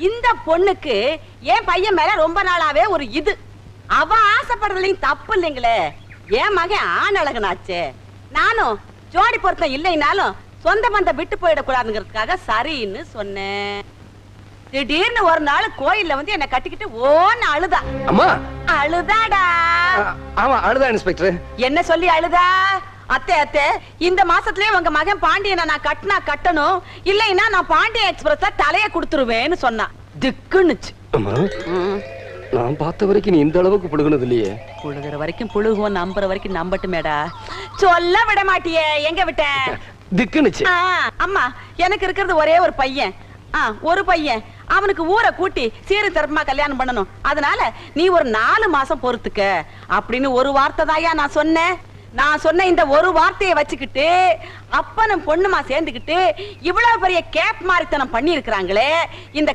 இந்த பொண்ணுக்கு என் பையன் மேல ரொம்ப நாளாவே ஒரு இது. அவ ஆசைப்படுறதுலயும் தப்பு இல்லைங்களே. என் மகன் ஆண் அழகனாச்சே. நானும் ஜோடி பொருத்தம் இல்லைனாலும் சொந்த பந்தம் விட்டு போயிடக்கூடாதுங்கிறதுக்காக சரின்னு சொன்னேன். திடீர்னு ஒரு நாள் கோயில்ல வந்து என்ன கட்டிக்கிட்டு ஓன்னு அழுதா. அம்மா அழுதாடா. ஆமா அழுதா இன்ஸ்பெக்டர். என்ன சொல்லி அழுதா? அத்தை அத்தை, இந்த மாசத்துலயே உங்க மகன் பாண்டியனை நான் கட்டினா கட்டணும், இல்லைன்னா நான் பாண்டிய எக்ஸ்பிரஸ்ல தலைய கொடுத்துருவேன்னு சொன்னா. திக்குன்னுச்சு. அம்மா நான் பார்த்த வரைக்கும் நீ இந்த அளவுக்கு புழுகுனது இல்லையே. புழுகுற வரைக்கும் புழுகுவோம், நம்புற வரைக்கும் நம்பட்டுமேடா. சொல்ல விட மாட்டியே. எங்க விட்ட? திக்குனுச்சு. அம்மா எனக்கு இருக்கிறது ஒரே ஒரு பையன். ஒரு பையன். அவனுக்கு ஊரை கூட்டி சீரு தரப்புமா கல்யாணம் பண்ணணும். அதனால நீ ஒரு 4 மாசம் பொறுத்துக்க அப்படின்னு ஒரு வார்த்தை தாயா நான் சொன்னேன். நான் சொன்ன இந்த ஒரு வார்த்தையை வச்சுக்கிட்டு அப்பனும் பொண்ணுமா சேர்ந்துக்கிட்டு இவ்வளவு பெரிய கேப் மாரித்தனம் பண்ணி இருக்கிறாங்களே. இந்த